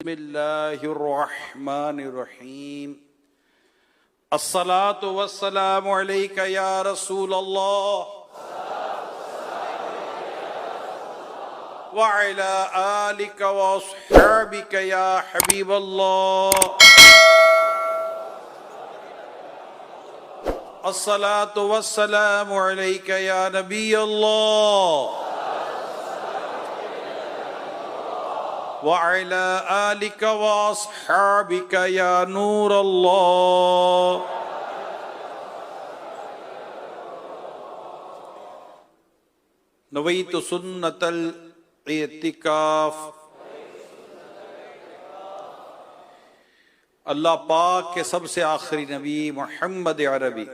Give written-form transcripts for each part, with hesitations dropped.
बिस्मिल्लाहिर्रहमानिर्रहीम। अस्सलातु वस्सलामु अलैका या रसूल अल्लाह व अला आलिका व अस्हाबिका या हबीब अल्लाह। अस्सलातु वस्सलामु अलैका या नबी अल्लाह वअला आलिका व अस्हाबिका या नूर अल्लाह। नवैतु सुन्नतल इतिकाफ। अल्लाह पाक के सबसे आखिरी नबी मोहम्मद अरबी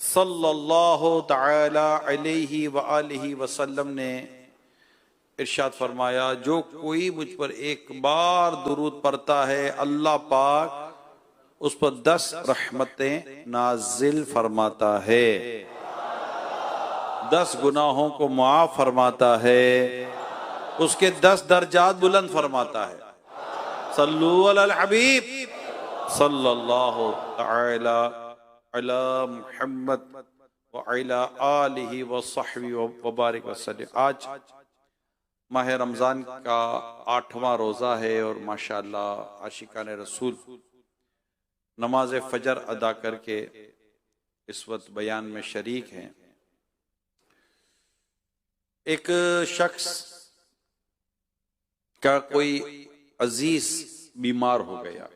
सल्लल्लाहु तआला अलैहि व आलिहि वसल्लम ने इरशाद फरमाया, जो कोई मुझ पर एक बार दुरूद पढ़ता है अल्लाह पाक उस पर 10 रहमतें नाजिल फरमाता है, 10 गुनाहों को मुआफ फरमाता है, उसके 10 दर्जात बुलंद फरमाता है। सल्लु अलल हबीब सल्लल्लाहु तआला अला मुहम्मद व अला आलिहि व सहबी व बारिक वसल्लम। आज माह रमज़ान का 8वां रोज़ा है और माशाअल्लाह आशिकान रसूल नमाज फजर अदा करके इस वक्त बयान में शरीक हैं। एक शख्स का कोई अजीज बीमार हो गया,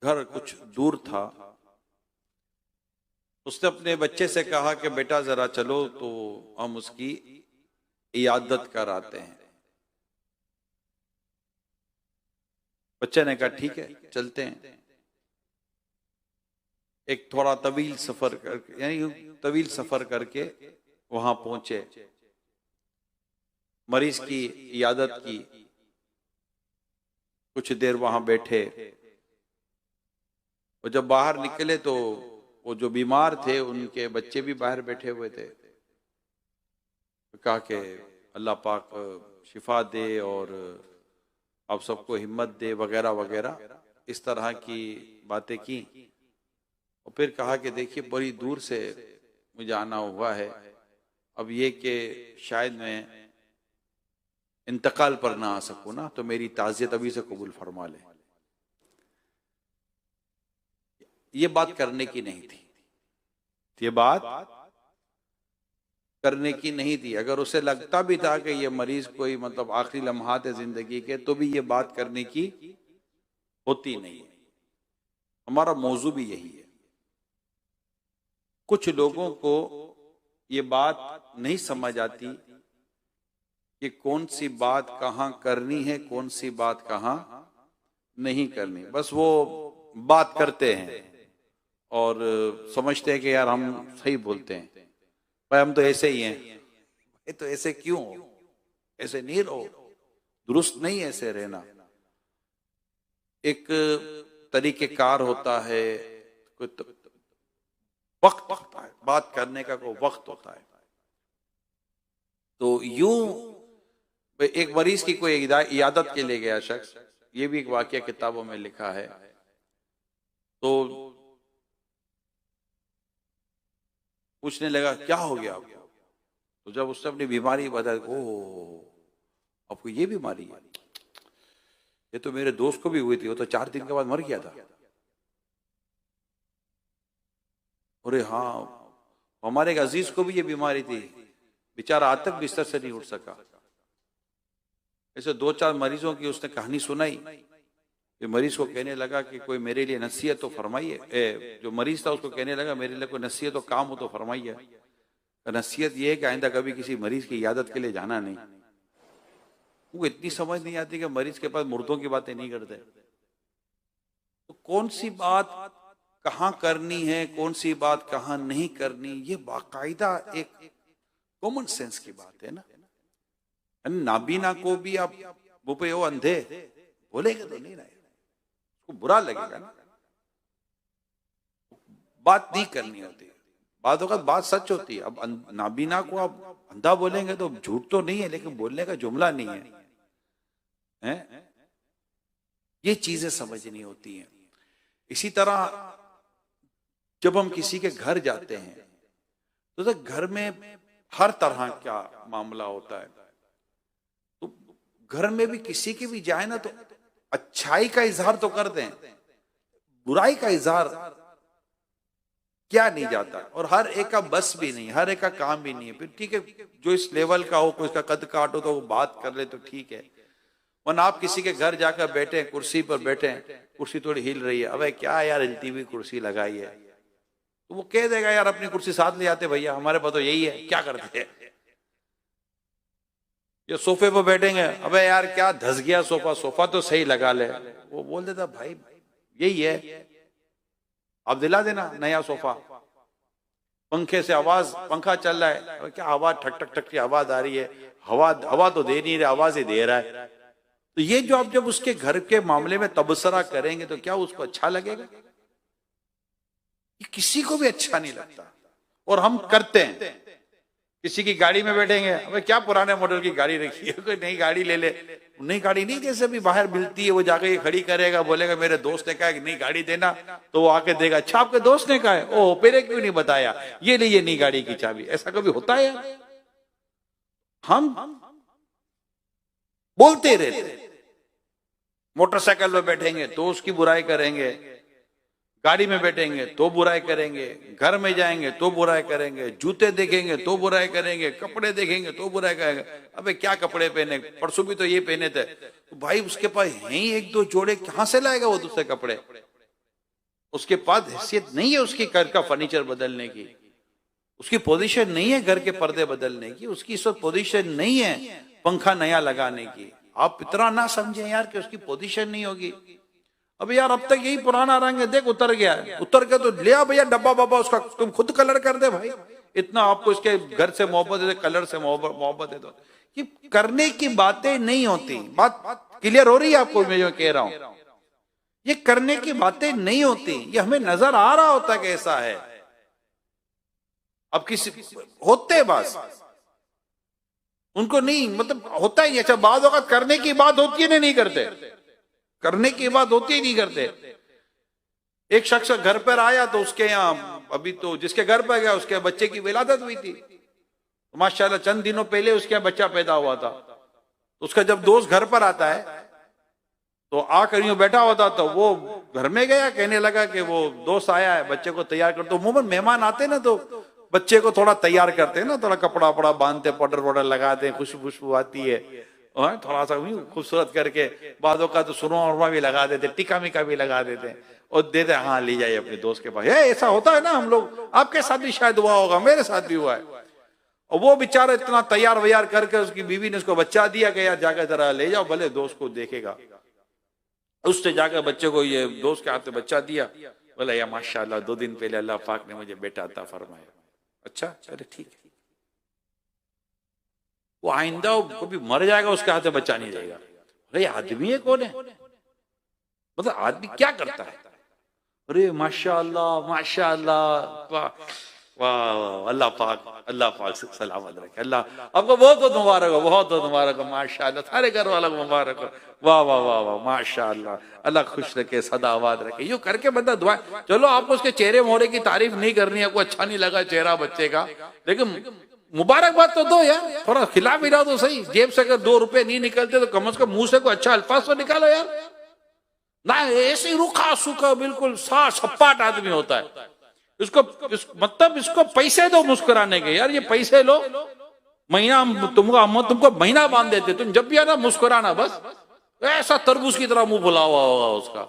घर कुछ दूर था। उसने अपने बच्चे से कहा कि बेटा जरा चलो तो हम उसकी इयादत कराते हैं। बच्चे ने कहा ठीक है चलते हैं। एक थोड़ा तवील सफर करके यानी तवील सफर करके वहां पहुंचे, मरीज की इयादत की, कुछ देर वहां बैठे और जब बाहर निकले तो वो जो बीमार थे उनके बच्चे भी बाहर बैठे हुए थे। कहा कि अल्लाह पाक शिफा दे और आप सबको हिम्मत दे वगैरह वगैरह, इस तरह की बातें की। और फिर कहा कि देखिए बड़ी दूर से मुझे आना हुआ है, अब ये कि शायद मैं इंतकाल पर ना आ सकूं ना, तो मेरी ताज़ियत अभी से कबूल फरमा ले। ये बात करने की नहीं थी, ये बात करने की नहीं थी। अगर उसे लगता भी था कि ये मरीज कोई मतलब आखिरी लम्हात है जिंदगी के, तो भी ये बात करने की होती नहीं। हमारा मौजू भी यही है। कुछ लोगों को ये बात नहीं समझ आती कि कौन सी बात कहाँ करनी है, कौन सी बात कहाँ नहीं करनी। बस वो बात करते हैं और समझते हैं कि यार हम सही बोलते हैं, भाई हम तो ऐसे ही हैं। ये तो ऐसे क्यों हो, ऐसे नहीं रहो, दुरुस्त नहीं ऐसे रहना। एक तरीकेकार होता है, कोई वक्त होता है, बात करने का कोई वक्त होता है। तो यूं एक मरीज की कोई इयादत के लिए गया शख्स, ये भी एक वाकया किताबों में लिखा है। तो पूछने लगा क्या हो गया आपको? तो जब उसने अपनी बीमारी बताई, ओह आपको ये बीमारी है, ये तो मेरे दोस्त को भी हुई थी, वो तो 4 दिन के बाद मर गया था। अरे हाँ, हमारे एक अजीज को भी ये बीमारी थी, बेचारा आज तक बिस्तर से नहीं उठ सका। ऐसे 2-4 मरीजों की उसने कहानी सुनाई। ये मरीज को कहने लगा कि कोई मेरे लिए नसीहत तो फरमाइए। जो मरीज था उसको कहने लगा मेरे लिए कोई नसीहत तो काम हो तो फरमाइए। नसीहत ये है कि आइंदा कभी किसी मरीज की इयादत के लिए जाना नहीं। वो इतनी समझ नहीं आती कि मरीज के पास मुर्दों की बातें नहीं करते। तो कौन सी बात कहाँ करनी है, कौन सी बात कहाँ नहीं करनी, ये बाकायदा एक कॉमन सेंस की बात है ना। नाबीना को भी आप वो पे वो अंधे बोलेंगे तो नहीं रहे, बुरा लगेगा ना। बात नहीं करनी होती, बात होगा बात सच होती है। अब नाबीना को आप अंधा बोलेंगे तो झूठ तो नहीं है, लेकिन बोलने का जुमला नहीं है, हैं? ये चीजें समझनी होती हैं। इसी तरह जब हम किसी के घर जाते हैं तो घर में हर तरह का मामला होता है। तो घर में भी किसी के भी जाए ना तो अच्छाई का इजहार तो कर दें, बुराई का इजहार क्या नहीं जाता। और हर एक का बस भी नहीं, हर एक का काम भी नहीं है। फिर ठीक है, जो इस लेवल का हो, कोई इसका कद काट हो तो वो बात कर ले तो ठीक है। वरना आप किसी के घर जाकर बैठे, कुर्सी पर बैठे, कुर्सी थोड़ी हिल रही है, अबे क्या यार हिलती हुई कुर्सी लगाई है, तो वो कह देगा यार अपनी कुर्सी साथ ले आते भैया, हमारे पास तो यही है, क्या करते हैं। या सोफे पर बैठेंगे, अबे यार क्या धस गया सोफा, सोफा तो सही लगा ले, वो बोल देता भाई यही है, अब दिला देना नया सोफा। पंखे से आवाज, पंखा चल रहा है, क्या आवाज ठक ठक ठक की आवाज आ रही है, हवा हवा तो दे नहीं रहा, आवाज ही दे रहा है। तो ये जो आप जब उसके घर के मामले में तबसरा करेंगे तो क्या उसको अच्छा लगेगा? किसी को भी अच्छा नहीं लगता। और हम करते हैं, किसी की गाड़ी में बैठेंगे, अबे क्या पुराने मॉडल की गाड़ी रखी है, कोई नई गाड़ी ले ले। नई गाड़ी नहीं, जैसे भी बाहर मिलती है वो जाके खड़ी करेगा, बोलेगा मेरे दोस्त ने कहा कि नई गाड़ी देना, तो वो आके देगा, अच्छा आपके दोस्त ने कहा है, ओह पहले क्यों नहीं बताया, ये लीजिए नई गाड़ी की चाबी। ऐसा कभी होता है यार? हम बोलते रहते, मोटरसाइकिल में बैठेंगे तो उसकी बुराई करेंगे, गाड़ी में बैठेंगे तो बुराई करेंगे, घर में जाएंगे तो बुराई करेंगे, जूते देखेंगे तो बुराई करेंगे, कपड़े देखेंगे तो बुराई करेंगे, अबे क्या कपड़े पहने, परसों भी तो ये पहने थे। तो भाई उसके पास है ही एक दो जोड़े, कहां से लाएगा वो दूसरे कपड़े? उसके पास हैसियत नहीं है उसकी घर का फर्नीचर बदलने की, उसकी पोजीशन नहीं है घर के पर्दे बदलने की, उसकी इस वक्त पोजीशन नहीं है पंखा नया लगाने की। आप इतना ना समझें यार कि उसकी पोजीशन नहीं होगी। अब यार अब तक यही पुराना रंग है, देख उतर गया है, उतर के तो ले आ भैया डब्बा बाबा उसका, तुम खुद कलर कर दे भाई, इतना आपको इसके घर से मोहब्बत है, कलर से मोहब्बत है। तो ये करने की बातें नहीं होती। बात क्लियर हो रही है आपको मैं जो कह रहा हूं? ये करने की बातें नहीं होती, ये हमें नजर आ रहा होता है कैसा है। अब किसी होते बस उनको नहीं, मतलब होता ही नहीं। अच्छा बात होगा, करने की बात होती है नहीं करते, करने की बात होती ही नहीं करते। एक शख्स घर पर आया तो उसके यहाँ, अभी तो जिसके घर पर गया उसके बच्चे की विलादत हुई थी, तो माशाल्लाह चंद दिनों पहले उसके यहाँ बच्चा पैदा हुआ था। तो उसका जब दोस्त घर पर आता है तो आकर यूं बैठा होता, तो वो घर में गया, कहने लगा कि वो दोस्त आया है, बच्चे को तैयार कर। तो मुंह में मेहमान आते ना तो बच्चे को थोड़ा तैयार करते हैं ना, थोड़ा कपड़ा वपड़ा बांधते, पाउडर वाउडर लगाते हैं, खुशबू आती है, थोड़ा सा खूबसूरत करके, बादों का तो सुरमा उरमा भी लगा देते, टिका मिका भी लगा देते और देते, हाँ ले जाइए अपने दोस्त के पास। ऐसा होता है ना हम लोग, आपके साथ भी शायद हुआ होगा, मेरे साथ भी हुआ है। और वो बेचारा इतना तैयार वैयार करके उसकी बीवी ने उसको बच्चा दिया कि यार जाकर जरा ले जाओ, भले दोस्त को देखेगा। उससे जाकर बच्चे को, ये दोस्त के हाथ में बच्चा दिया, बोला या माशाल्लाह 2 दिन पहले अल्लाह पाक ने मुझे बेटा अता फरमाया। अच्छा चले ठीक है। वो आइंदा कभी मर जाएगा उसके हाथ से बच्चा नहीं रहेगा। अरे आदमी है कौन है, मतलब आदमी क्या करता है? अरे माशाल्लाह माशाल्लाह, वाह वाह, अल्लाह पाक सलामत रखे, अल्लाह आपको बहुत बहुत मुबारक हो, बहुत बहुत मुबारक हो, माशाल्लाह सारे घर वालों को मुबारक हो, वाह वाह वाह वाह माशाल्लाह, अल्लाह खुश रखे, सदाबाद रखे। यूं करके बंदा दुआ, चलो आपको उसके चेहरे मोहरे की तारीफ नहीं करनी है, आपको अच्छा नहीं लगा चेहरा बच्चे का, लेकिन मुबारकबाद तो दो यार, थोड़ा खिला पिला तो सही। जेब से अगर 2 रुपए नहीं निकलते तो कम से कम मुंह से कोई अच्छा अल्फाज तो निकालो यार ना। ऐसे रूखा सूखा बिल्कुल सपाट आदमी होता है, इसको मतलब इसको पैसे दो मुस्कुराने के, यार ये पैसे लो, महीना तुमको महीना बांध देते, तुम जब भी आना मुस्कुराना, बस ऐसा तरबूज की तरह मुंह फुला हुआ होगा उसका।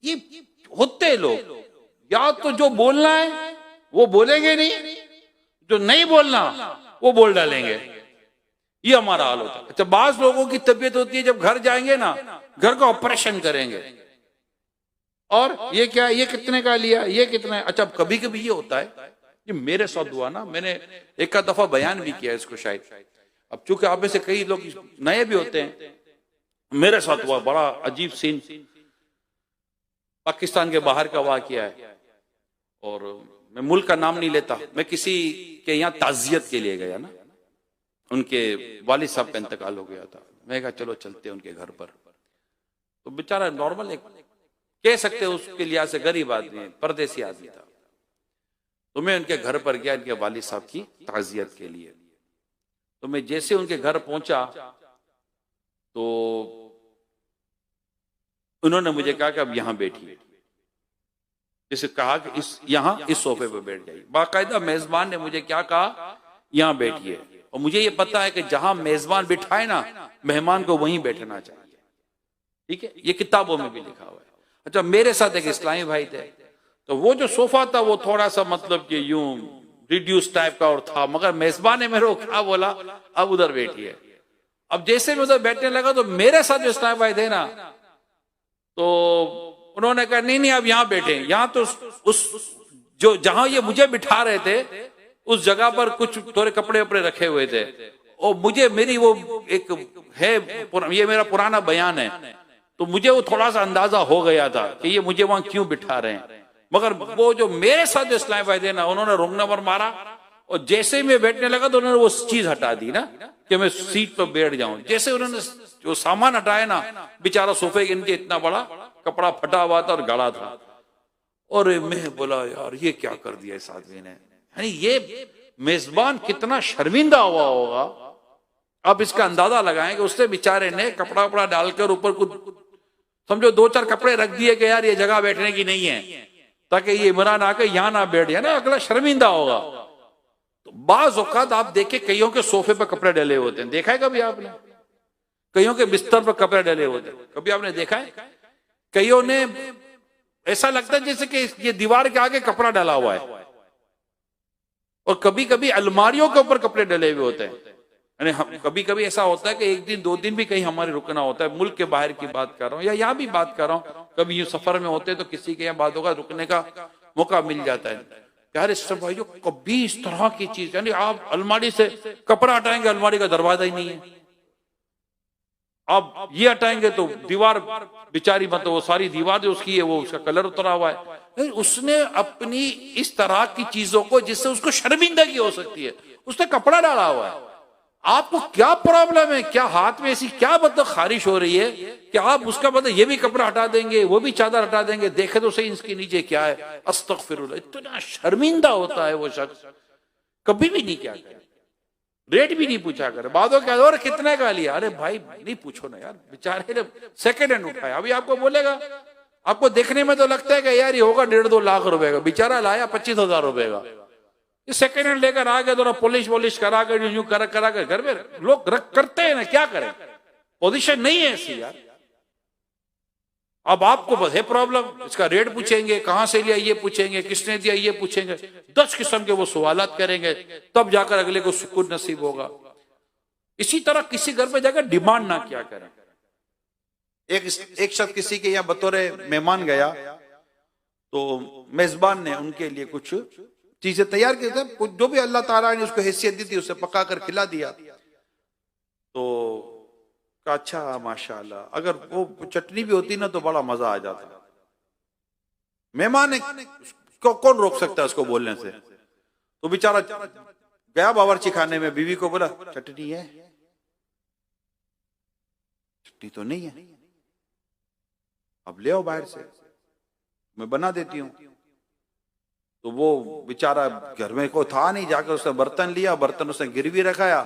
ये होते लोग, या तो जो बोलना है वो बोलेंगे नहीं, जो नहीं बोलना वो बोल डालेंगे, ये हमारा हाल होता है। अच्छा बाज लोगों की तबीयत होती है जब घर जाएंगे ना, घर का ऑपरेशन करेंगे, और ये क्या, ये कितने का लिया, ये कितना। अच्छा कभी कभी ये होता है, ये मेरे साथ हुआ ना, मैंने एक का दफा बयान भी किया इसको शायद। अब चूंकि आप में से कई लोग नए भी होते हैं, मेरे साथ हुआ बड़ा अजीब सीन, पाकिस्तान के बाहर का वाकया है, और मैं मुल्क का नाम नहीं लेता, मैं किसी के यहाँ ताजियत के लिए गया ना, उनके वालिद साहब का इंतकाल हो गया था, मैं कहा चलो चलते उनके घर पर। तो बेचारा नॉर्मल एक कह सकते हैं उसके लिहाज से गरीब आदमी है, परदेसी आदमी था। तो मैं उनके घर पर गया इनके वालिद साहब की ताजियत के लिए। तो मैं जैसे उनके घर पहुंचा तो उन्होंने मुझे कहा कि अब यहां बैठिए। जैसे कहा कि इस सोफे पर बैठ जाइए। बाकायदा मेजबान ने मुझे क्या कहा, यहां बैठिए। और मुझे ये पता है कि जहां मेजबान बिठाए ना, मेहमान को वहीं बैठना चाहिए। ठीक है, ये किताबों में भी लिखा हुआ है। अच्छा, मेरे साथ एक इस्लामी भाई थे, तो वो जो सोफा था वो थोड़ा सा मतलब कि यूं रिड्यूस टाइप का और था, मगर मेजबान ने मेरे को क्या बोला, अब उधर बैठिए। अब जैसे मैं उधर बैठने लगा तो मेरे साथ जो इस्लामी भाई थे ना, तो उन्होंने कहा नहीं नहीं अब यहां बैठे। यहां तो उस जो जहां ये मुझे बिठा रहे थे उस जगह पर कुछ थोड़े कपड़े वपड़े रखे हुए थे, और मुझे मेरी वो एक है, ये मेरा पुराना बयान है, तो मुझे वो थोड़ा सा अंदाजा हो गया था कि ये मुझे वहां क्यों बिठा रहे हैं। मगर वो जो मेरे साथ जो इस्लामी भाई थे ना, उन्होंने रोंग नंबर मारा, और जैसे मैं बैठने लगा तो उन्होंने वो चीज हटा दी ना कि मैं सीट पर बैठ जाऊं। जैसे उन्होंने जो सामान हटाया ना, बेचारा सोफे के नीचे इतना बड़ा कपड़ा फटा हुआ था और गड़ा था। और मैं बोला यार ये क्या कर दिया इस आदमी ने, यानी ये मेजबान कितना शर्मिंदा हुआ होगा। अब इसका अंदाजा लगाएं कि उसने बेचारे ने कपड़ा वपड़ा डालकर ऊपर कुछ समझो 2-4 कपड़े रख दिए कि यार ये जगह बैठने की नहीं है, ताकि ये इमरान आके यहां ना बैठ जाए ना, अगला शर्मिंदा होगा। तो बाज औकात आप देखे कईयों के सोफे पर कपड़े डले होते हैं, देखा है कभी आपने? कईयों के बिस्तर पर कपड़े डले होते हैं, कभी आपने देखा है? कईयों ने ऐसा लगता है जैसे कि ये दीवार के आगे कपड़ा डाला हुआ है। और कभी कभी अलमारियों के ऊपर कपड़े डले हुए होते हैं। यानी हम कभी कभी ऐसा होता है कि 1 दिन 2 दिन भी कहीं हमारे रुकना होता है, मुल्क के बाहर की बात कर रहा हूं या यहाँ भी बात कर रहा हूं, कभी यूं सफर में होते हैं तो किसी के यहाँ बात होगा, रुकने का मौका मिल जाता है। यार इस भाई जो कभी इस तरह की चीज, यानी आप अलमारी से कपड़ा हटाएंगे अलमारी का दरवाजा ही नहीं है, आप ये हटाएंगे तो दीवार बेचारी मतलब वो सारी दीवार जो उसकी है वो उसका कलर उतरा हुआ है। उसने अपनी इस तरह की चीजों को जिससे उसको शर्मिंदगी हो सकती है, उसने कपड़ा डाला हुआ है। आपको क्या प्रॉब्लम है? क्या हाथ में ऐसी क्या मतलब खारिश हो रही है कि आप उसका मतलब ये भी कपड़ा हटा देंगे, वो भी चादर हटा देंगे, देखे तो सही इसके नीचे क्या है। अस्तगफिरुल्लाह, इतना शर्मिंदा होता है वो शख्स, कभी भी नहीं क्या करे, रेट भी नहीं पूछा करे। बादों क्या और कितने का लिया, अरे भाई नहीं पूछो ना यार, बेचारे ने सेकेंड हैंड उठाया। अभी आपको बोलेगा, आपको देखने में तो लगता है कि यार ये होगा 1.5-2 लाख रुपए का, बेचारा लाया 25,000 रुपए का। सेकेंड हैंड लेकर आ गए, थोड़ा पॉलिश करा कर यूं करा कर घर में लोग रख करते हैं ना, क्या करें, पोजीशन नहीं है ऐसी यार। अब आपको बस है प्रॉब्लम, इसका रेट पूछेंगे, कहां से लिया ये पूछेंगे, किसने दिया ये पूछेंगे, 10 किस्म के वो सवालात करेंगे, तब जाकर अगले को सुकून नसीब होगा। इसी तरह किसी घर पे जाकर डिमांड ना क्या करें। एक शख्स किसी के यहाँ बतौर मेहमान गया, तो मेजबान ने उनके लिए कुछ चीजें तैयार की थी, जो भी अल्लाह ताला ने उसको हैसियत दी थी उसे पका कर खिला दिया। तो अच्छा माशाल्लाह, अगर वो चटनी भी होती ना तो बड़ा मजा आ जाता। मेहमान ने कौन रोक सकता है उसको बोलने से। तो बेचारा गया बावर्ची खाने में, बीवी को बोला चटनी है? चटनी तो नहीं है, अब ले आओ बाहर से, मैं बना देती हूँ। तो वो बेचारा घर में कोई था नहीं, जाकर उसने बर्तन लिया, बर्तन उसने गिरवी रखाया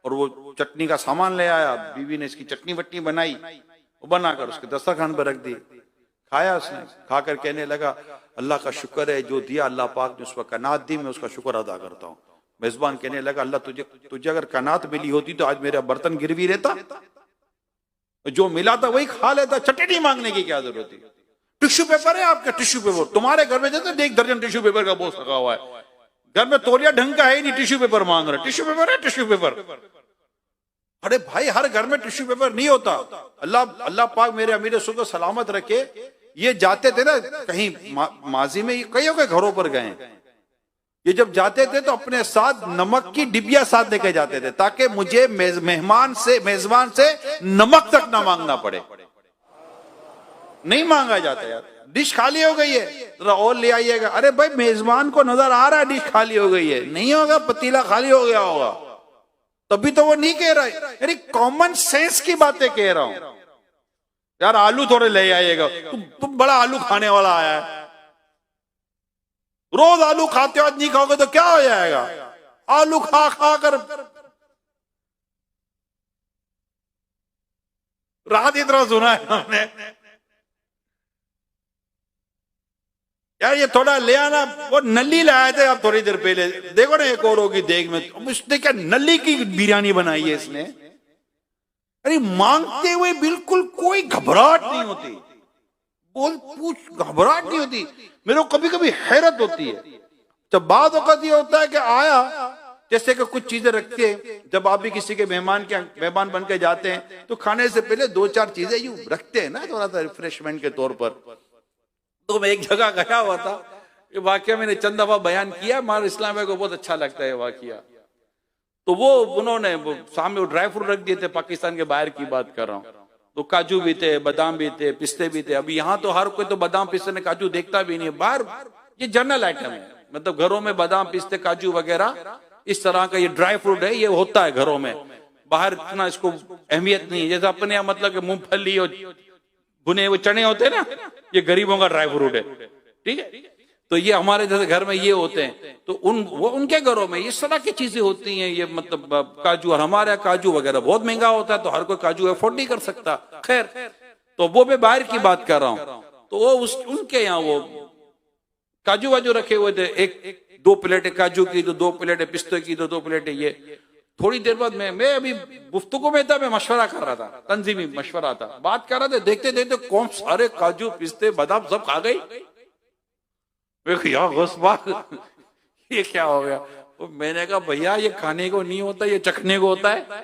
और वो चटनी का सामान ले आया। बीवी ने इसकी चटनी वटनी बनाई, वो बनाकर उसके दस्तरखान पर रख दी। खाया उसने, खाकर कहने लगा अल्लाह का शुक्र है, जो दिया अल्लाह पाक ने उस पर कनात दी, मैं उसका शुक्र अदा करता हूँ। मेजबान कहने लगा अल्लाह तुझे अगर कनात मिली होती तो आज मेरा बर्तन गिरवी रहता, जो मिला था वही खा लेता, चटनी मांगने की क्या जरूरत थी। टिश्यू पेपर है आपका, टिश्यू पेपर तुम्हारे घर में जैसे 1 दर्जन टिश्यू पेपर का बोझ लगा हुआ है, घर में तौलिया ढंग का है नहीं, टिश्यू पेपर मांग रहा है। टिश्यू पेपर है, टिश्यू पेपर। अरे भाई हर घर में टिश्यू पेपर नहीं होता। अल्लाह पाक मेरे अमीर सुबह सलामत रखे, ये जाते थे ना कहीं माजी में, कईयों के घरों पर गए, ये जब जाते थे तो अपने साथ नमक की डिबिया साथ लेके जाते थे, ताकि मुझे मेजबान से नमक तक ना मांगना पड़े। नहीं मांगा जाता यार, डिश खाली हो गई है जरा और ले आइएगा। अरे भाई मेजबान को नजर आ रहा है डिश खाली हो गई है, नहीं होगा पतीला खाली हो गया होगा, तभी तो वो नहीं कह रहा है। यानी कॉमन सेंस की बातें कह रहा हूं। यार आलू थोड़े ले आइएगा, तुम बड़ा आलू खाने वाला आया है, रोज आलू खाते हो, आज नहीं खाओगे तो क्या हो जाएगा। आलू खा खा कर रात इतना सुना है हमने। यार ये थोड़ा ले आना, वो नली लाए थे आप थोड़ी देर पहले, देखो ना एक और होगी देख में, अब उसने क्या नली की बिरयानी बनाई है इसने। अरे मांगते हुए बिल्कुल कोई घबराहट नहीं होती, बोल पूछ घबराहट नहीं होती। मेरे को कभी कभी हैरत होती है, जब बाद वक्त ये होता है कि आया, जैसे कि कुछ चीजें रखते हैं, जब आप भी किसी के मेहमान बन के जाते हैं तो खाने से पहले 2-4 चीजें यूं रखते हैं ना, थोड़ा सा रिफ्रेशमेंट के तौर पर। तो मैं एक जगह गया हुआ था, ये वाकया मैंने चंद दफा बयान किया, हमारे इस्लाम भाई को बहुत अच्छा लगता है वाकया। तो वो उन्होंने सामने वो ड्राई फ्रूट रख दिए थे, पाकिस्तान के बाहर की बात कर रहा हूँ, तो काजू भी थे, बादाम भी थे, पिस्ते भी थे। अभी यहाँ तो हर कोई तो बादाम पिस्ते ने काजू देखता भी नहीं है, बाहर ये जनरल आइटम है, मतलब घरों में बादाम पिस्ते काजू वगैरह इस तरह का ये ड्राई फ्रूट है, ये होता है घरों में, बाहर इतना इसको अहमियत नहीं है। जैसे अपने यहाँ मतलब मूंगफली और भुने हुए चने होते हैं ना, ये गरीबों का ड्राई फ्रूट है, ठीक है। तो ये हमारे जैसे घर में ये होते हैं, तो उनके घरों में इस तरह की चीजें होती हैं, ये मतलब काजू। और हमारे यहाँ काजू वगैरह बहुत महंगा होता है, तो हर कोई काजू अफोर्ड नहीं कर सकता। खैर, तो वो मैं बाहर की बात कर रहा हूँ, तो वो उनके यहाँ वो काजू वाजू रखे हुए थे, 1-2 प्लेटें काजू की, तो 2 प्लेटें पिस्ते की, तो 2 प्लेटें ये। थोड़ी देर बाद मैं अभी गुफ्तगू में था, मैं मशवरा कर रहा था, तंजीमी मशवरा था, बात कर रहा था, देखते देखते कौन सारे काजू पिस्ते बादाम सब खा गई। ये क्या हो गया। तो मैंने कहा भैया ये खाने को नहीं होता, ये चखने को होता है,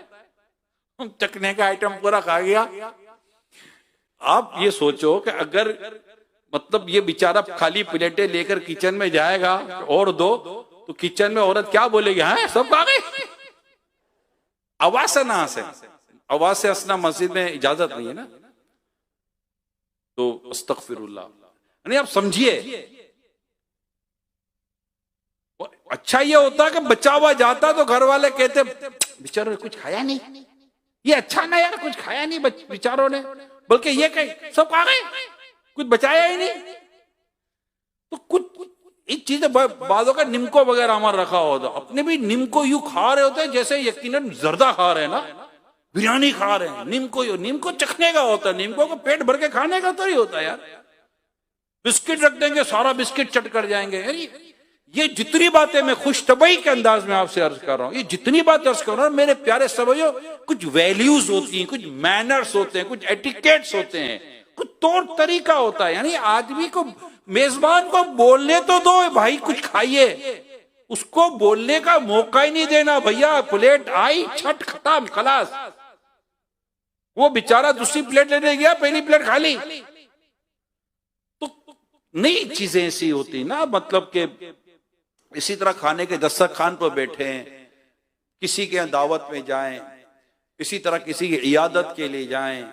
चखने का आइटम पूरा खा गया। आप ये सोचो कि अगर मतलब ये बेचारा खाली प्लेटें लेकर किचन में जाएगा और दो, तो किचन में औरत क्या बोलेगी, हाँ सब खा गए। आवाज से ना हंसे, आवाज से हंसना मस्जिद में इजाजत नहीं है ना, तो अस्तगफिरुल्लाह। नहीं आप समझिए, अच्छा ये होता कि बचा हुआ जाता तो घर वाले कहते बेचारों ने कुछ खाया नहीं, ये अच्छा ना यार कुछ खाया नहीं बेचारों ने, बल्कि ये कहे सब खा गए, कुछ बचाया ही नहीं। तो कुछ एक चीज बाजों का निमको वगैरह हमारा रखा होता, अपने भी निमको यूं खा रहे होते हैं जैसे यकीनन जर्दा खा रहे हैं ना, बिरयानी खा रहे हैं। निमको चखने का होता है, निमको को पेट भर के खाने का तो ही होता है यार। बिस्किट रख देंगे, सारा बिस्किट चट कर जाएंगे। ये जितनी बातें मैं खुश तबई के अंदाज में आपसे अर्ज कर रहा हूं, ये जितनी बातें अर्ज कर रहा हूं मेरे प्यारे समझो, कुछ वैल्यूज होती हैं, कुछ मैनर्स होते हैं, कुछ एटिकेट्स होते हैं, कुछ तौर तरीका होता है। यानी आदमी को, मेजबान को बोलने तो दो भाई कुछ खाइए, उसको बोलने का मौका ही नहीं देना। भैया प्लेट आई, छट खत्म खलास। वो बेचारा दूसरी प्लेट लेने गया, पहली प्लेट खाली। तो नई चीजें ऐसी होती ना, मतलब के इसी तरह खाने के दस्तरखान पर बैठे हैं, किसी के यहाँ दावत में जाएं, इसी तरह किसी की इयादत के लिए जाएं,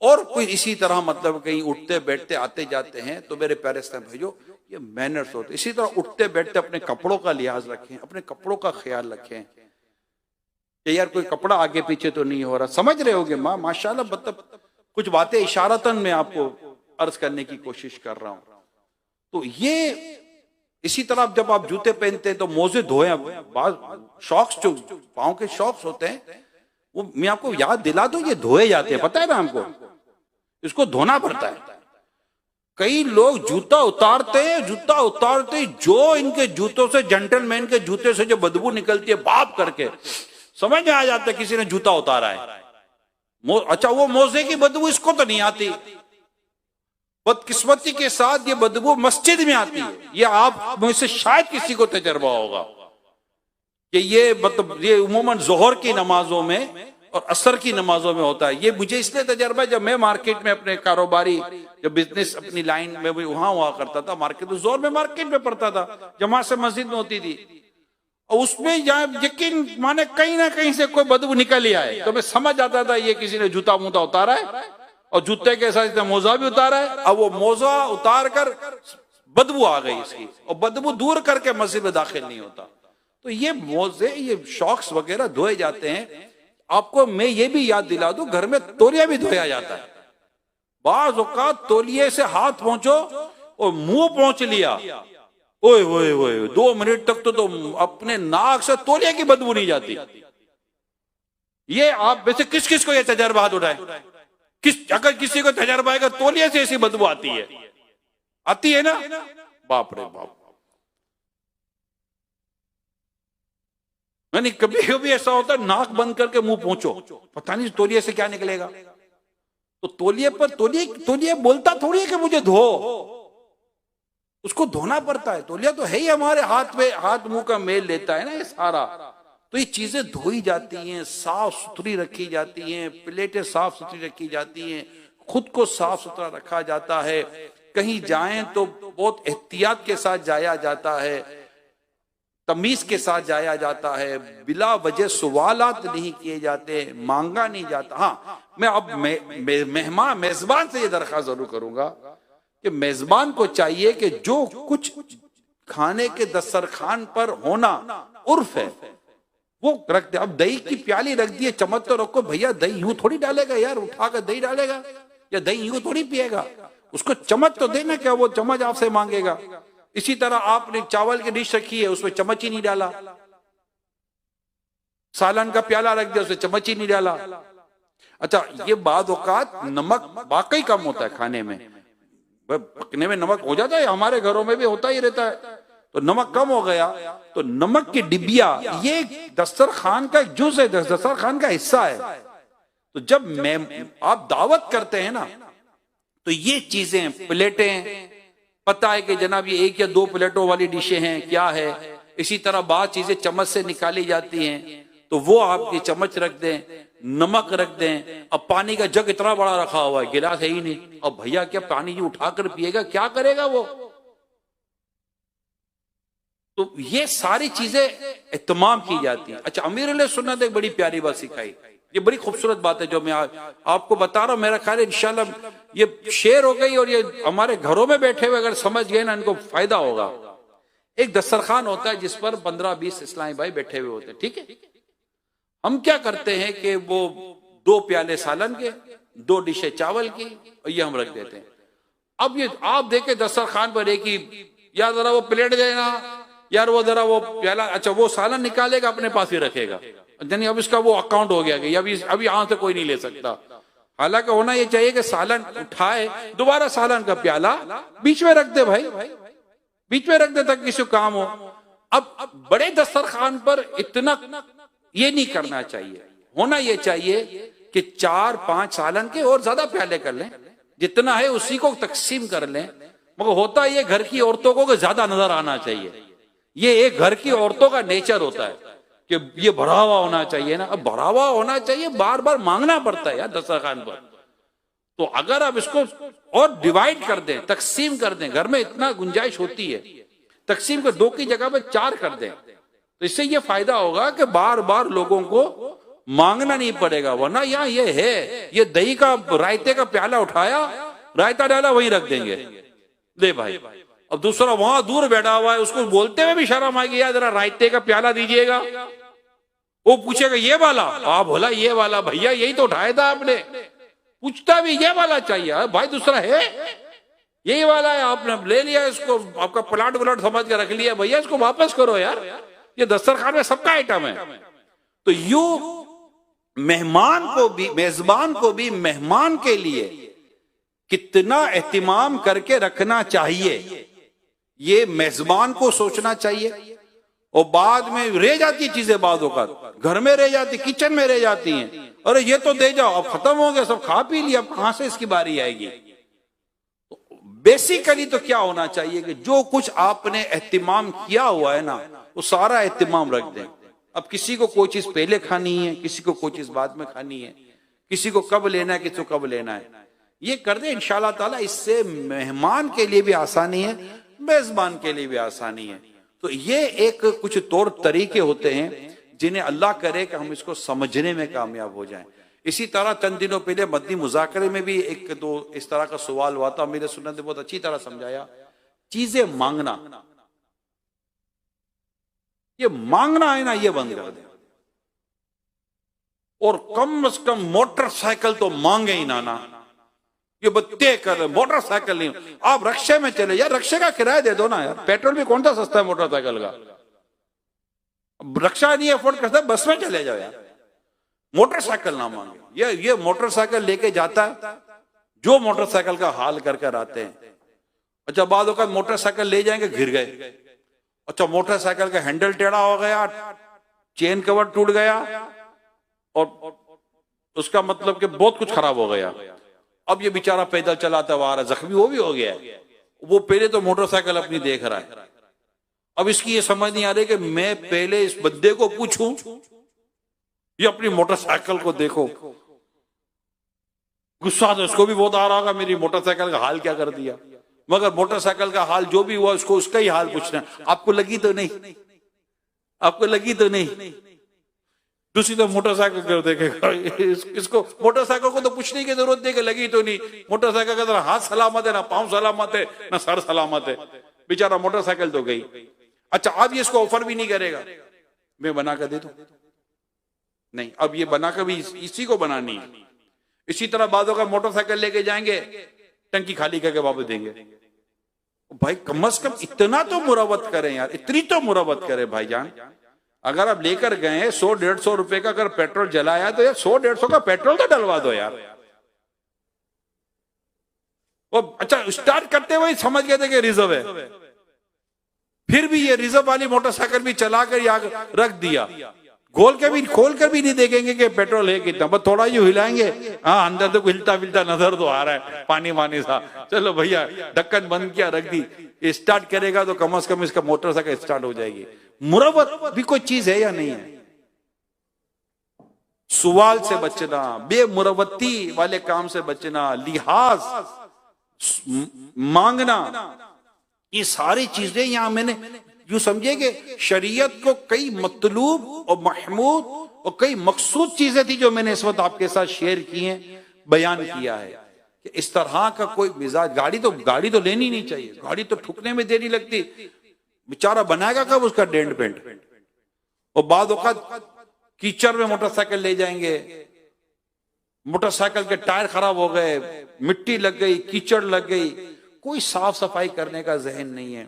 और कोई इसी तरह मतलब कहीं उठते बैठते आते जाते हैं, तो मेरे प्यारे भाइयों ये मैनर्स होते। इसी तरह उठते बैठते अपने कपड़ों का लिहाज रखें, अपने कपड़ों का ख्याल रखें कि यार कोई कपड़ा आगे पीछे तो नहीं हो रहा। समझ रहे होगे माशाल्लाह, मतलब कुछ बातें इशारतन में आपको अर्ज करने की कोशिश कर रहा हूं। तो ये इसी तरह जब आप जूते पहनते हैं तो मोजे धोए, शॉक्स जो पाँव के शॉक्स होते हैं वो मैं आपको याद दिला दूं, ये धोए जाते हैं, पता है ना हमको, इसको धोना पड़ता है। कई लोग जूता उतारते जो इनके जूतों से, जेंटलमैन के जूते से जो बदबू निकलती है बाप करके समझ में आ जाता है किसी ने जूता उतारा है। अच्छा वो मोजे की बदबू इसको तो नहीं आती, बदकिस्मती के साथ ये बदबू मस्जिद में आती है। ये आप में से शायद किसी को तजर्बा होगा कि ये मतलब ये उमूमन जोहर की नमाजों में और असर की नमाजों में होता है। ये मुझे इसलिए तजर्बा, जब मैं मार्केट में अपने कारोबारी जब बिजनेस अपनी लाइन में वहां हुआ करता था, मार्केट तो जोर में मार्केट में पड़ता था, जमात से मस्जिद में होती थी, और उसमें यकीन माने कहीं ना कहीं से कोई बदबू निकल ही आए तो मैं समझ आता था ये किसी ने जूता मूता उतारा है, और जूते के साथ मोजा भी उतारा है। अब वो मोजा उतार कर बदबू आ गई इसकी, और बदबू दूर करके मस्जिद में दाखिल नहीं होता। तो ये मोजे, ये शॉक्स वगैरह धोए जाते हैं। आपको मैं ये भी याद दिला दूं, घर में तौलिया भी धोया जाता है। बाज औकात तौलिए से हाथ पहुंचो और मुंह पहुंच लिया, ओए ओए ओए 2 मिनट तक तो अपने नाक से तौलिए की बदबू नहीं जाती। ये आप वैसे किस किस को ये तजर्बा हाथ उठाए, अगर किसी को तजर्बा है तौलिए से ऐसी बदबू आती है ना, बाप रे बाप। नहीं, कभी कभी ऐसा होता है नाक बंद करके मुंह पहुंचो, पता नहीं तौलिए से क्या निकलेगा। तो तौलिए पर तौलिए बोलता थोड़ी है कि मुझे धो, उसको धोना पड़ता है। तौलिया तो है ही हमारे हाथ में, हाथ मुंह का मेल लेता है ना ये सारा। तो ये चीजें धोई जाती हैं, साफ सुथरी रखी जाती हैं, प्लेटें साफ सुथरी रखी जाती हैं, खुद को साफ सुथरा रखा जाता है। कहीं जाएं तो बहुत एहतियात के साथ जाया जाता है, तमीज के साथ जाया जाता है, बिला वजह सवालात नहीं किए जाते, मांगा नहीं जाता। हाँ, मैं अब मेहमान मेजबान से ये दरख्वास्त जरूर करूंगा कि मेजबान को चाहिए कि जो कुछ खाने के दस्तरखान पर होना उर्फ है वो रख दे। अब दही की प्याली रख दी है, चम्मच तो रखो भैया, दही यूं थोड़ी डालेगा यार, उठाकर दही डालेगा, या दही यूं थोड़ी पिएगा, उसको चम्मच तो देना, क्या वो चम्मच आपसे मांगेगा। इसी तरह आपने चावल की डिश रखी है, उसमें चम्मच ही नहीं डाला, सालन का प्याला रख दिया, उसमें चम्मच ही नहीं डाला। अच्छा, ये बाद औकात नमक वाकई कम होता है खाने में, पकने में नमक हो जाता है, हमारे घरों में भी होता ही रहता है। तो नमक कम हो गया तो नमक की डिबिया, ये दस्तरखान का एक जुज है, दस्तरखान का हिस्सा है। तो जब आप दावत करते हैं ना, तो ये चीजें, प्लेटें, पता है कि जनाब ये 1 या 2 प्लेटों वाली डिशें हैं, क्या है। इसी तरह बात चीजें चम्मच से निकाली जाती हैं, तो वो आपकी चम्मच रख दें, नमक रख दें। अब पानी का जग इतना बड़ा रखा हुआ है, गिलास है ही नहीं, अब भैया क्या पानी उठाकर पिएगा, क्या करेगा वो। तो ये सारी चीजें एहतमाम की जाती हैं। अच्छा, अमीरुल सुन्नत एक बड़ी प्यारी बात सिखाई, ये बड़ी खूबसूरत बात है जो मैं आपको बता रहा हूं। मेरा ख्याल है इंशाल्लाह ये शेयर हो गई और ये हमारे घरों में बैठे हुए अगर समझ गए ना, इनको फायदा होगा। एक दस्तरखान होता है जिस पर 15-20 इस्लामी भाई बैठे हुए होते हैं, ठीक है। हम क्या करते हैं कि वो 2 प्याले सालन के, 2 डिशे चावल की, और ये हम रख देते हैं। अब ये आप देखे दस्तरखान पर एक ही, यार जरा वो प्लेट देना, यार वो जरा वो प्याला, अच्छा वो सालन निकालेगा अपने पास ही रखेगा, यानी अब इसका वो अकाउंट हो गया कि अभी यहां से कोई नहीं ले सकता। हालांकि होना ये चाहिए कि सालन उठाए, दोबारा सालन का प्याला बीच में रख दे भाई, बीच में रख दे ताकि किसी काम हो। अब बड़े दस्तरखान पर इतना ये नहीं करना चाहिए, होना ये चाहिए कि 4-5 सालन के और ज्यादा प्याले कर लें, जितना है उसी को तकसीम कर लें। मगर होता ये घर की औरतों को ज्यादा नजर आना चाहिए, ये एक घर की औरतों का नेचर होता है कि ये भरा हुआ होना चाहिए ना। अब भरा हुआ होना चाहिए, बार बार मांगना पड़ता है यार दस्तरखान पर। तो अगर आप इसको और डिवाइड कर दें, तकसीम कर दें, घर में इतना गुंजाइश होती है, तकसीम कर 2 की जगह पर 4 कर दें, तो इससे ये फायदा होगा कि बार बार लोगों को मांगना नहीं पड़ेगा। वरना यहाँ ये है, ये दही का रायते का प्याला उठाया, रायता डाला, वही रख देंगे, ले भाई। अब दूसरा वहां दूर बैठा हुआ है, उसको बोलते हुए भी शर्म आएगी, यार जरा रायते का प्याला दीजिएगा। वो पूछेगा ये वाला, आप बोला ये वाला, भैया यही तो उठाया था आपने। पूछता भी ये वाला चाहिए, भाई दूसरा है, यही वाला है, आपने ले लिया इसको, आपका प्लाट व्लाट समझ के रख लिया, भैया इसको वापस करो यार, ये दस्तरखान में सबका आइटम है। तो यूं मेहमान को भी, मेजबान को भी मेहमान के लिए कितना एहतिमाम करके रखना चाहिए, ये मेजबान को सोचना चाहिए। और बाद में रह जाती चीजें, बाद होकर घर में रह जाती, किचन में रह जाती हैं, अरे ये तो दे जाओ, अब खत्म हो गया, सब खा पी लिया, अब कहां से इसकी बारी आएगी। बेसिकली तो क्या होना चाहिए कि जो कुछ आपने एहतिमाम किया हुआ है ना, वो सारा एहतिमाम रख दें। अब किसी को कोई चीज पहले खानी है, किसी को कोई चीज बाद में खानी है, किसी को कब लेना है, किसी को कब लेना है, ये कर दे इंशाल्लाह ताला। इससे मेहमान के लिए भी आसानी है, मेजबान के लिए भी आसानी है। तो ये एक कुछ तौर तरीके होते हैं जिन्हें अल्लाह करे कि हम इसको समझने में कामयाब हो जाएं। इसी तरह चंद दिनों पहले मदनी मुज़ाकरे में भी एक दो इस तरह का सवाल हुआ था, मेरे सुन्नत ने बहुत अच्छी तरह समझाया। चीजें मांगना, ये मांगना है ना, ये बंद कर दे, और कम से कम मोटरसाइकिल तो मांगे ही ना। ये बत्ते कर, मोटरसाइकिल नहीं, आप रक्शे में चले यार, रक्शे का किराया दे दो ना यार, पेट्रोल भी कौन सा सस्ता है मोटरसाइकिल का, रक्षा नहीं अफोर्ड करता, बस में चले जाओ यार, मोटरसाइकिल ना मांगे। ये मोटरसाइकिल लेके जाता है, जो मोटरसाइकिल का हाल कर कर आते हैं। अच्छा बाद होकर मोटरसाइकिल ले जाएंगे, गिर गए, अच्छा मोटरसाइकिल का हैंडल टेढ़ा हो गया, चेन कवर टूट गया, और उसका मतलब कि बहुत कुछ खराब हो गया। अब ये बेचारा पैदल चलाता हुआ आ रहा, जख्मी वो भी हो गया, वो पहले तो मोटरसाइकिल अपनी देख रहा है, अब इसकी ये समझ नहीं आ रही कि मैं पहले इस बंदे को पूछूं, ये अपनी मोटरसाइकिल को देखो। गुस्सा तो उसको भी बहुत आ रहा होगा, मेरी मोटरसाइकिल का हाल क्या कर दिया, मगर मोटरसाइकिल का हाल जो भी हुआ उसको उसका ही हाल पूछना है। आपको लगी तो नहीं, आपको लगी तो नहीं, दूसरी तो मोटरसाइकिल कर देखेगा, इसको मोटरसाइकिल को तो पूछने की जरूरत नहीं कि लगी तो नहीं, मोटरसाइकिल का तो हाथ सलामत है, ना पांव सलामत है, ना सर सलामत है, बेचारा मोटरसाइकिल तो गई। अच्छा अब ये इसको ऑफर भी नहीं करेगा, मैं बना कर दे दूं, नहीं, अब ये बनाकर भी इसी को बनानी है। इसी तरह बादों का मोटरसाइकिल लेके जाएंगे, टंकी खाली करके वापस देंगे। भाई कम से कम इतना तो मुरवत करें यार, इतनी तो मुरवत करें भाईजान। अगर आप लेकर गए 100-150 रुपए का अगर पेट्रोल जलाया तो यार 100-150 का पेट्रोल तो डलवा दो यार। वो अच्छा स्टार्ट करते हुए समझ गए थे कि रिजर्व है, फिर भी ये रिजर्व वाली मोटरसाइकिल भी चलाकर रख दिया, खोल कर भी नहीं देखेंगे कि पेट्रोल है कितना, बस थोड़ा ही हिलाएंगे, हाँ अंदर तो हिलता विलता नजर तो आ रहा है, पानी वानी सा, चलो भैया ढक्कन बंद किया रख दी। स्टार्ट करेगा तो कम से कम इसका मोटरसाइकिल स्टार्ट हो जाएगी। मुरवत भी कोई चीज है या नहीं है? सवाल से बचना, बेमुरवती वाले काम से बचना, लिहाज मांगना, ये सारी चीजें यहां मैंने यूं समझे कि शरीयत को कई मतलूब और महमूद और कई मकसूद चीजें थी जो मैंने इस वक्त आपके साथ शेयर की हैं, बयान किया है कि इस तरह का कोई मिजाज, गाड़ी तो लेनी नहीं चाहिए, गाड़ी तो ठुकने में देरी लगती, बेचारा बनाएगा कब उसका डेंट पेंट, और बाद औक़ात कीचड़ में मोटरसाइकिल ले जाएंगे, मोटरसाइकिल के टायर खराब हो गए, मिट्टी लग गई, कीचड़ लग गई, कोई साफ सफाई करने का जहन नहीं है।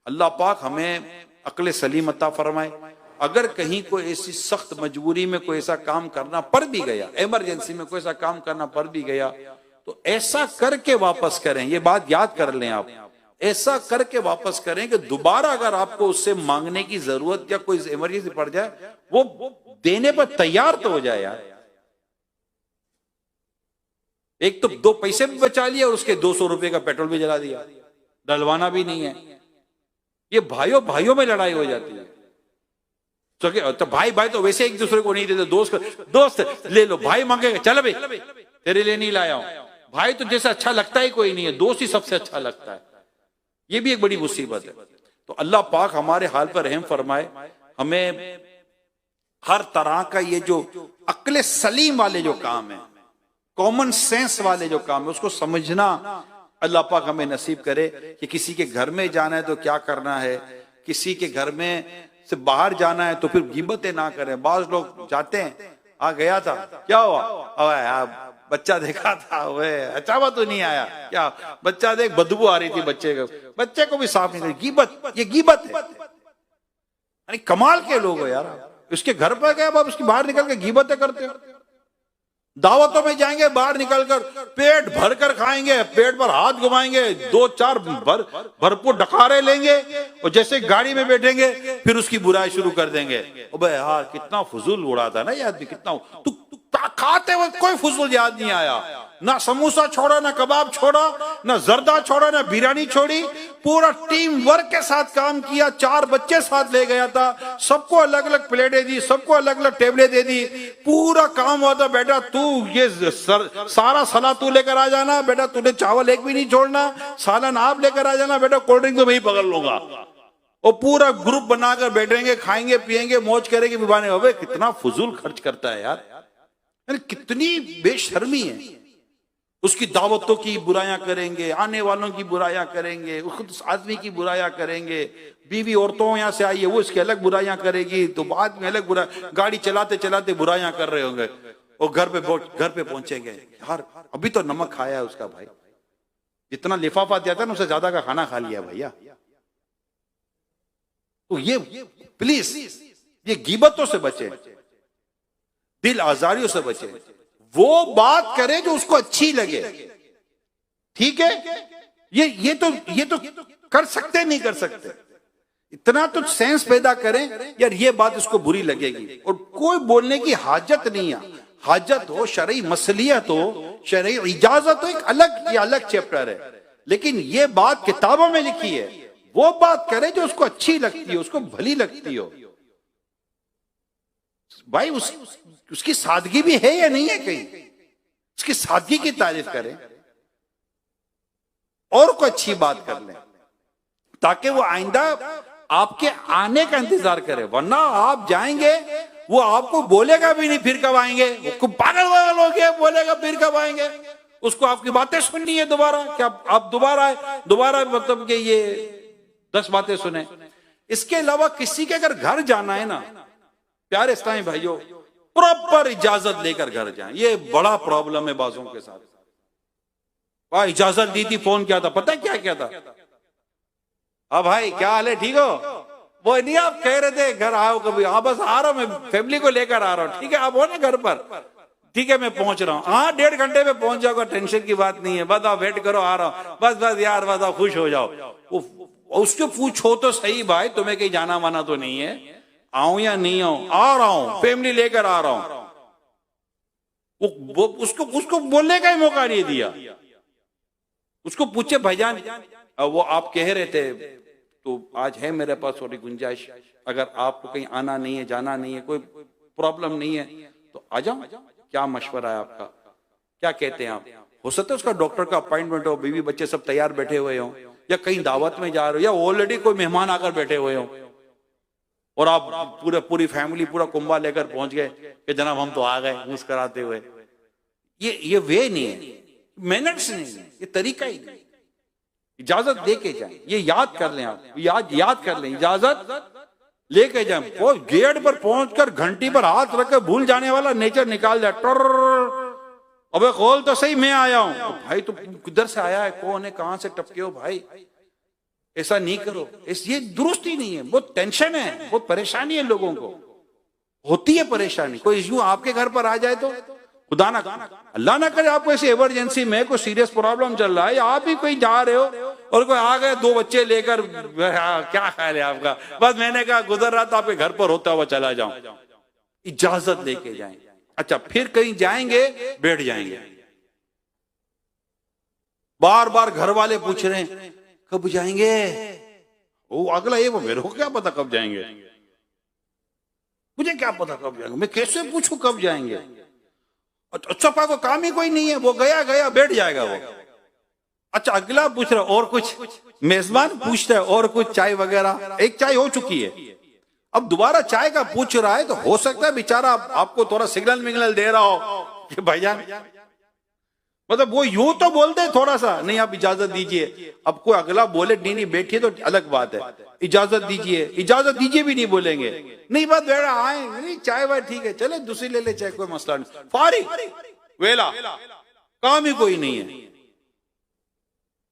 अल्लाह पाक हमें अक्ल सलीम अता फरमाए। अगर कहीं कोई ऐसी सख्त मजबूरी में कोई ऐसा काम करना पड़ भी गया, इमरजेंसी में कोई ऐसा काम करना पड़ भी गया, तो ऐसा करके वापस करें, ये बात याद कर लें आप, ऐसा करके वापस करें कि दोबारा अगर आपको उससे मांगने की जरूरत या कोई इमरजेंसी पड़ जाए, वो देने पर तैयार तो हो जाए यार। एक तो 2 पैसे भी बचा लिए और उसके 200 रुपए का पेट्रोल भी जला दिया, डलवाना भी नहीं है। ये भाइयों में लड़ाई हो जाती है, तो भाई तो वैसे एक दूसरे को नहीं देते, दोस्त ले लो, भाई मांगेगा चल भाई तेरे लिए नहीं लाया हूं, भाई तो जैसे अच्छा लगता ही कोई नहीं है, दोस्त ही सबसे अच्छा लगता है। ये भी एक बड़ी मुसीबत है। तो अल्लाह पाक हमारे हाल पर रहम फरमाए, हमें हर तरह का ये जो अक्ल सलीम वाले जो काम है, कॉमन सेंस वाले जो काम है, उसको समझना अल्लाह पाक हमें नसीब करे कि किसी के घर में जाना है तो क्या करना है, किसी के घर में से बाहर जाना है तो फिर गिबतें ना करें। बाज लोग जाते हैं, गया था क्या हुआ, बच्चा देखा था, वे अच्छा हुआ तो नहीं आया, क्या बच्चा देख बदबू आ रही थी बच्चे को भी साफ नहीं करी, गिबत, ये गिबत है। यानी कमाल के लोग हो यार, उसके घर पर गए अब उसकी बाहर निकल के गिबतें करते हो। दावतों में जाएंगे, बाहर निकलकर पेट भर कर खाएंगे, पेट पर हाथ घुमाएंगे, 2-4 भरपूर डकारे लेंगे, और जैसे गाड़ी में बैठेंगे फिर उसकी बुराई शुरू कर देंगे। अबे यार कितना फजूल उड़ाता ना याद भी, कितना तू खाते वक्त कोई फजूल याद नहीं आया, ना समोसा छोड़ा, ना कबाब छोड़ा, ना जर्दा छोड़ा, ना बिरयानी छोड़ी, पूरा टीम वर्क के साथ काम किया। 4 बच्चे साथ ले गया था, सबको अलग अलग प्लेटें दी, सबको अलग अलग टेबलें दे दी, पूरा काम हुआ था। बेटा तू ये सारा सलाद तू लेकर आ जाना, बेटा तूने चावल एक भी नहीं छोड़ना, सालन आप लेकर आ जाना, बेटा कोल्ड ड्रिंक तो मैं ही पकड़ लूंगा। और पूरा ग्रुप बनाकर बैठेंगे, खाएंगे पिएंगे, मौज करेंगे, विवाने हो। कितना फजूल खर्च करता है यार, कितनी बेशर्मी है। उसकी दावतों की बुराइयां करेंगे, आने वालों की बुराइयां करेंगे, खुद आदमी की बुराइयां करेंगे, बीवी औरतों यहाँ से आई है वो इसकी अलग बुराइयां करेगी, तो बाद में अलग बुरा, गाड़ी चलाते चलाते बुराइयां कर रहे होंगे। वो घर पे पहुंचेंगे, यार अभी तो नमक खाया है उसका भाई, जितना लिफाफा दिया था ना उससे ज्यादा का खाना खा लिया भैया। तो ये प्लीज ये गीबतों से बचे, दिल आजारियों से बचे, वो बात करे जो उसको अच्छी लगे, ठीक है। ये तो कर सकते नहीं कर सकते, इतना तो सेंस पैदा करें यार ये बात उसको बुरी लगेगी, और कोई बोलने की हाजत नहीं है। हाजत हो, शरई मसलियत हो, शरई इजाजत हो, एक अलग, ये अलग चैप्टर है, लेकिन ये बात किताबों में लिखी है, वो बात करे जो उसको अच्छी लगती हो, उसको भली लगती हो भाई। उसकी सादगी भी है या नहीं है, कहीं उसकी सादगी की तारीफ करें और कोई अच्छी बात कर ले, ताकि वो आइंदा आपके आने का इंतजार करे। वरना आप जाएंगे, वो आपको बोलेगा भी नहीं फिर कब आएंगे, वो पागल वागल हो गया, बोलेगा फिर कब आएंगे, उसको आपकी बातें सुननी है दोबारा, क्या आप दोबारा आए, दोबारा मतलब कि ये 10 बातें सुने। इसके अलावा किसी के अगर घर जाना है ना, प्यारे इस्लामी भाइयों, प्रॉपर इजाजत लेकर घर जाएं। ये बड़ा प्रॉब्लम है बाजों के साथ। भाई इजाजत दी थी, फोन किया था, पता है क्या था, हाँ भाई क्या हाल है, ठीक हो, वो नहीं आप कह रहे थे घर आओ कभी, हाँ बस आ रहा हूं, मैं फैमिली को लेकर आ रहा हूँ, ठीक है आप हो ना घर पर, ठीक है मैं पहुंच रहा हूँ, हाँ 1.5 घंटे में पहुंच जाओगे, टेंशन की बात नहीं है, बस आप वेट करो, आ रहा हूँ, बस यार बस आप खुश हो जाओ। उसको पूछो तो सही भाई, तुम्हें कहीं जाना वाना तो नहीं है, आऊं या नहीं आऊं, आ रहा हूं, फैमिली लेकर आ रहा हूं। उसको बोलने का ही मौका नहीं दिया। उसको पूछे भाईजान, वो आप कह रहे थे तो आज है मेरे पास थोड़ी गुंजाइश, अगर आपको कहीं आना नहीं है, जाना नहीं है, कोई प्रॉब्लम नहीं है तो आ जाओ, क्या मशवरा है आपका, क्या कहते हैं आप। हो सकता है उसका डॉक्टर का अपॉइंटमेंट हो, बीवी बच्चे सब तैयार बैठे हुए हो, या कहीं दावत में जा रहे हो, या ऑलरेडी कोई मेहमान आकर बैठे हुए हो, और आप पूरी फैमिली पूरा कुंभा लेकर पहुंच गए कि जनाब हम तो आ गए मुस्कुराते हुए। ये वे नहीं है, मैनर्स नहीं है, ये तरीका ही नहीं। इजाजत दे के जाए, ये याद कर लें आप, याद कर लें, इजाजत लेके जाए। वो गेट पर पहुंचकर घंटी पर हाथ रखकर भूल जाने वाला नेचर निकाल जाए, टर अबे खोल तो सही, मैं आया हूं। तो भाई तो किधर से आया है, कौन है, कहां से टपके हो भाई, ऐसा नहीं करो, ये दुरुस्त ही नहीं है। बहुत टेंशन है, बहुत परेशानी है, लोगों को होती है परेशानी। कोई यूं आपके घर पर आ जाए तो खुदा ना अल्लाह ना करे आपको ऐसी इमरजेंसी में कोई सीरियस प्रॉब्लम चल रहा है, या आप ही कहीं जा रहे हो और कोई आ गए 2 बच्चे लेकर, क्या ख्याल है आपका, बस मैंने कहा गुजर रहा था आपके घर पर होता हुआ चला जाऊं। इजाजत लेके जाएं। अच्छा फिर कहीं जाएंगे, बैठ जाएंगे, बार बार घर वाले पूछ रहे हैं कब जाएंगे, वो अगला ये वो मेरे को क्या पता कब जाएंगे, मुझे क्या पता कब जाएंगे, मैं कैसे पूछूं कब जाएंगे। अच्छा पापा काम ही कोई नहीं है, वो गया बैठ जाएगा वो। अच्छा अगला पूछ रहा और कुछ, मेजबान पूछता है और कुछ, चाय वगैरह, एक चाय हो चुकी है, अब दोबारा चाय का पूछ रहा है, तो हो सकता है बेचारा आपको थोड़ा सिग्नल मिग्नल दे रहा हो कि भाईजान, मतलब वो यूं तो बोलते थोड़ा सा, नहीं आप इजाजत दीजिए। अब कोई अगला बोले नहीं बैठिए तो अलग बात है, इजाजत दीजिए भी नहीं बोलेंगे, नहीं बात बेड़ा आए, नहीं चाय वाय ठीक है, चले दूसरी ले ले चाय, कोई मसला नहीं, फारिग वेला, काम ही कोई नहीं है।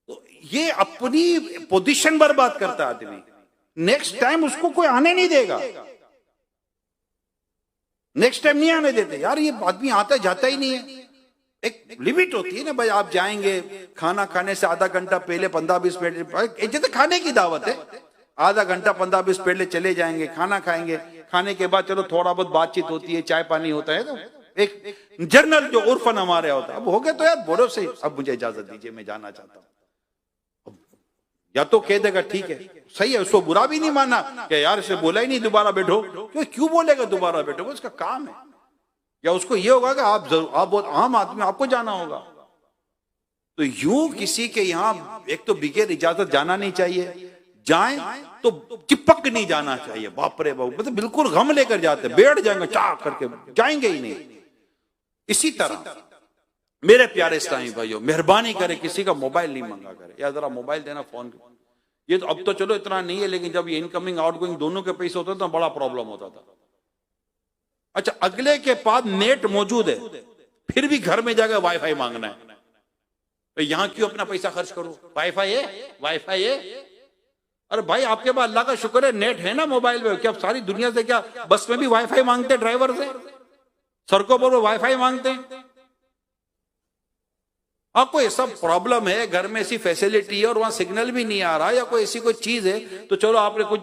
तो ये अपनी पोजीशन बर्बाद करता है आदमी, नेक्स्ट टाइम उसको कोई आने नहीं देगा, नेक्स्ट टाइम नहीं आने देते। यार ये आदमी आता जाता ही नहीं है, एक लिमिट होती है ना भाई। आप जाएंगे खाना खाने से आधा घंटा पहले 15-20 मिनट, जैसे खाने की दावत है, आधा घंटा 15-20 पहले चले जाएंगे, खाना खाएंगे, खाने के बाद चलो थोड़ा बहुत बातचीत होती है, चाय पानी होता है, तो एक जर्नल जो उर्फन हमारे होता है। अब हो गया तो यार बोलो सही, अब मुझे इजाजत दीजिए मैं जाना चाहता हूं, या तो कह देगा ठीक है सही है, उसको बुरा भी नहीं मानना कि यार इसे बोला ही नहीं दोबारा बैठो, क्यों बोलेगा दोबारा बैठो, वो उसका काम है। या उसको ये होगा कि आप बहुत आम आदमी, आपको जाना होगा। तो यूं किसी के यहां एक तो बगैर इजाजत जाना नहीं चाहिए, जाएं तो चिपक नहीं जाना चाहिए, बाप रे बाप, मतलब बिल्कुल गम लेकर जाते, बैठ जाएंगे चाह करके, जाएंगे ही नहीं। इसी तरह मेरे प्यारे इस्लामी भाइयों, मेहरबानी करे किसी का मोबाइल नहीं मंगा करे, या जरा मोबाइल देना फोन, ये तो अब तो चलो इतना नहीं है, लेकिन जब ये इनकमिंग आउटगोइंग दोनों के पैसे होते थे तो बड़ा प्रॉब्लम होता था। अच्छा, अगले के पास नेट मौजूद है, फिर भी घर में जाकर वाईफाई मांगना है, तो यहां क्यों अपना पैसा खर्च करो? वाईफाई है, वाईफाई है। अरे भाई, आपके पास अल्लाह का शुक्र है नेट है ना मोबाइल में, क्या सारी दुनिया से क्या बस में भी वाईफाई मांगते हैं? ड्राइवर से, सड़कों पर वो वाईफाई मांगते हैं। आपको ऐसा प्रॉब्लम है, घर में ऐसी फैसिलिटी है और वहां सिग्नल भी नहीं आ रहा, या कोई ऐसी कोई चीज है, तो चलो आपने कुछ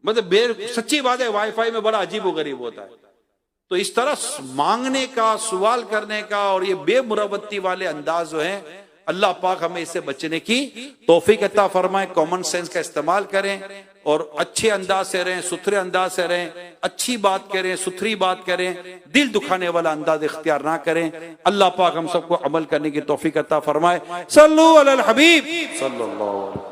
मतलब सच्ची बात है, वाईफाई में बड़ा अजीबोगरीब होता है। तो इस तरह मांगने का, सवाल करने का और ये बेमुरवत्ती वाले अंदाज जो है, अल्लाह पाक हमें इससे बचने की तौफीक अता फरमाए। कॉमन सेंस का इस्तेमाल करें और अच्छे अंदाज से रहें, सुथरे अंदाज से रहें, अच्छी बात करें, सुथरी बात करें, दिल दुखाने वाला अंदाज इख्तियार ना करें। अल्लाह पाक हम सबको अमल करने की तौफीक अता फरमाए। सल्लल्लाहु अलैहि हबीब सल्लल्लाहु अलैहि